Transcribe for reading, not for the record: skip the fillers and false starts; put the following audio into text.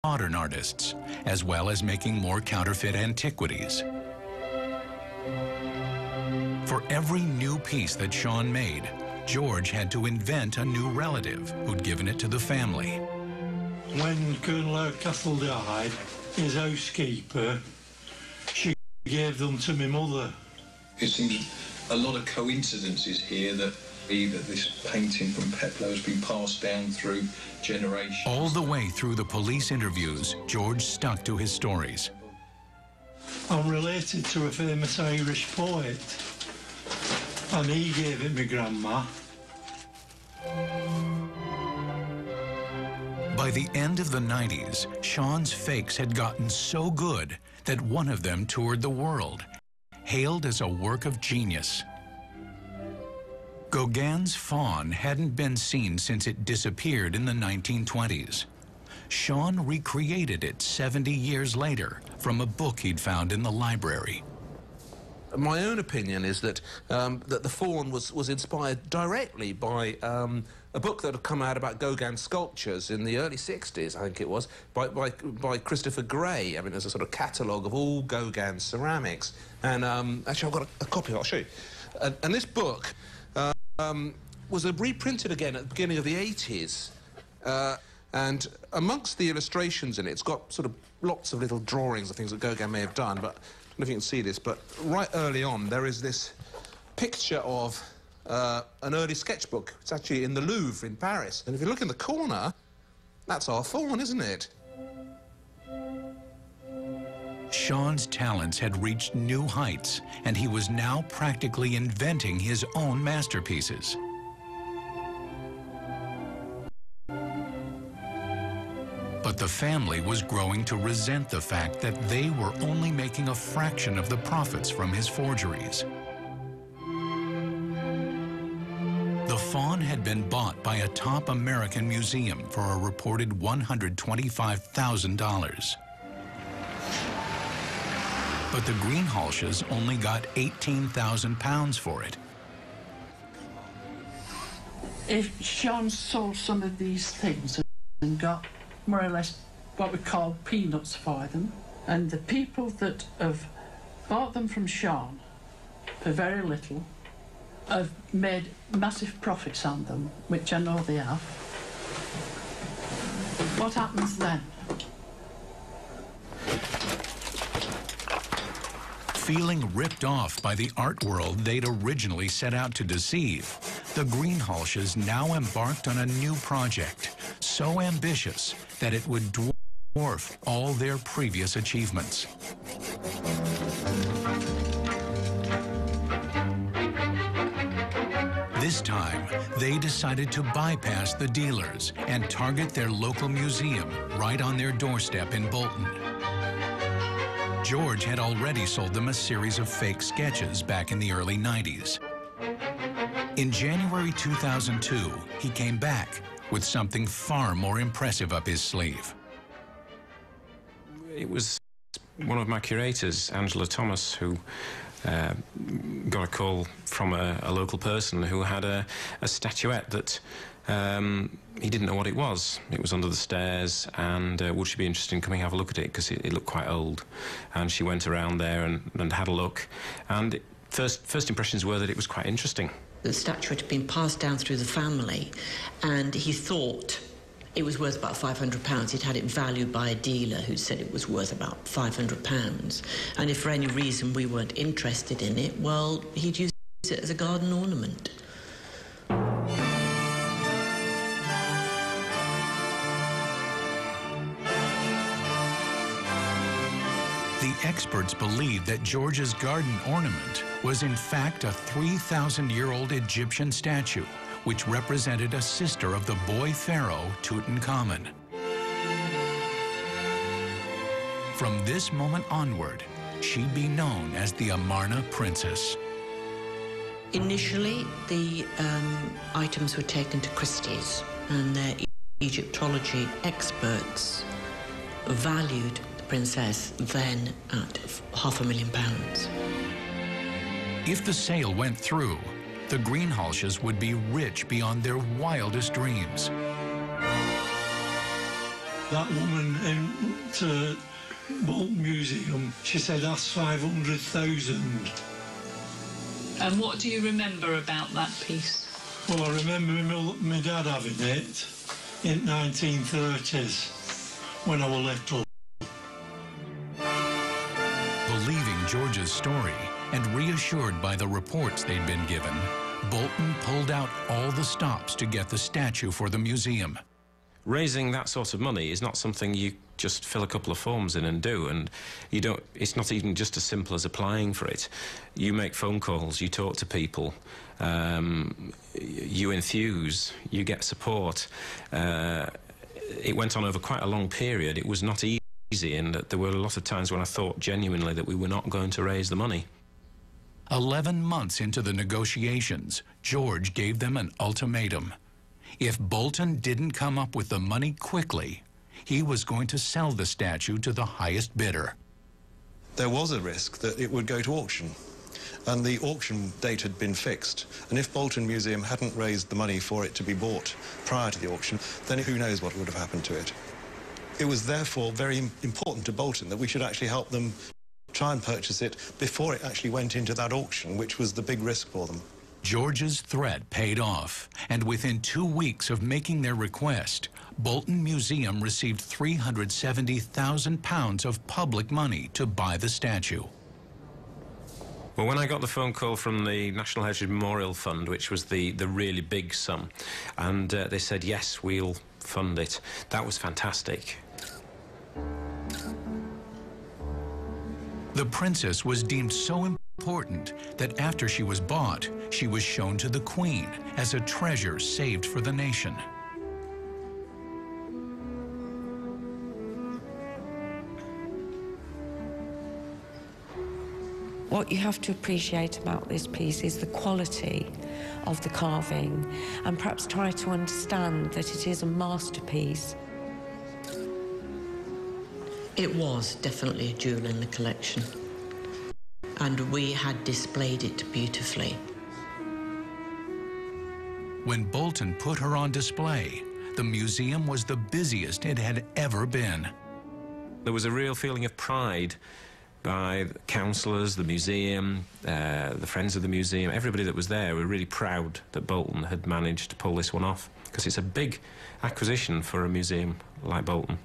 modern artists, as well as making more counterfeit antiquities. For every new piece that Sean made, George had to invent a new relative who'd given it to the family. When Colonel Castle died, his housekeeper, she gave them to my mother. It seems a lot of coincidences here that either this painting from Peploe has been passed down through generations. All the way through the police interviews, George stuck to his stories. I'm related to a famous Irish poet, and he gave it my grandma. By the end of the 90s, Sean's fakes had gotten so good that one of them toured the world, hailed as a work of genius. Gauguin's faun hadn't been seen since it disappeared in the 1920s. Sean recreated it 70 years later from a book he'd found in the library. My own opinion is that that the faun was inspired directly by a book that had come out about Gauguin sculptures in the early 60s, I think it was, by Christopher Gray. I mean, there's a sort of catalogue of all Gauguin ceramics. And actually, I've got a copy, I'll show you. And this book was reprinted again at the beginning of the 80s. And amongst the illustrations in it, it's got sort of lots of little drawings of things that Gauguin may have done, but I don't know if you can see this, but right early on, there is this picture of an early sketchbook. It's actually in the Louvre in Paris. And if you look in the corner, that's our faun, isn't it? Sean's talents had reached new heights, and he was now practically inventing his own masterpieces. But the family was growing to resent the fact that they were only making a fraction of the profits from his forgeries. The faun had been bought by a top American museum for a reported $125,000. But the Greenhalghs only got £18,000 for it. If Sean sold some of these things and got more or less what we call peanuts for them, and the people that have bought them from Sean for very little have made massive profits on them, which I know they have, what happens then? Feeling ripped off by the art world they'd originally set out to deceive, the Greenhalghs now embarked on a new project, so ambitious that it would dwarf all their previous achievements. This time, they decided to bypass the dealers and target their local museum right on their doorstep in Bolton. George had already sold them a series of fake sketches back in the early 90s. In January 2002, he came back with something far more impressive up his sleeve. It was one of my curators, Angela Thomas, who got a call from a local person who had a statuette that he didn't know what it was. It was under the stairs, and would she be interested in coming have a look at it, because it looked quite old. And she went around there and had a look, and first impressions were that it was quite interesting. The statue had been passed down through the family, and he thought it was worth about £500. He'd had it valued by a dealer who said it was worth about £500. And if for any reason we weren't interested in it, well, he'd use it as a garden ornament. The experts believed that George's garden ornament was in fact a 3,000-year-old Egyptian statue, which represented a sister of the boy pharaoh Tutankhamun. From this moment onward, she'd be known as the Amarna Princess. Initially, the items were taken to Christie's, and their Egyptology experts valued the princess then at £500,000. If the sale went through, the Greenhalghs would be rich beyond their wildest dreams. That woman in to Bolton Museum, she said that's 500,000. And what do you remember about that piece? Well, I remember my dad having it in 1930s when I was little. Believing George's story and reassured by the reports they'd been given, Bolton pulled out all the stops to get the statue for the museum. Raising that sort of money is not something you just fill a couple of forms in and do, and you don't. It's not even just as simple as applying for it. You make phone calls, you talk to people, you enthuse, you get support. It went on over quite a long period. It was not easy, and there were a lot of times when I thought genuinely that we were not going to raise the money. 11 months into the negotiations, George gave them an ultimatum. If Bolton didn't come up with the money quickly, he was going to sell the statue to the highest bidder. There was a risk that it would go to auction, and the auction date had been fixed. And if Bolton Museum hadn't raised the money for it to be bought prior to the auction, then who knows what would have happened to it. It was therefore very important to Bolton that we should actually help them try and purchase it before it actually went into that auction, which was the big risk for them. George's threat paid off, and within 2 weeks of making their request, Bolton Museum received £370,000 of public money to buy the statue. Well, when I got the phone call from the National Heritage Memorial Fund, which was the really big sum, and they said, yes, we'll fund it, that was fantastic. The princess was deemed so important that after she was bought, she was shown to the Queen as a treasure saved for the nation. What you have to appreciate about this piece is the quality of the carving, and perhaps try to understand that it is a masterpiece. It was definitely a jewel in the collection, and we had displayed it beautifully. When Bolton put her on display, the museum was the busiest it had ever been. There was a real feeling of pride by the councillors, the museum, the friends of the museum. Everybody that was there were really proud that Bolton had managed to pull this one off, because it's a big acquisition for a museum like Bolton.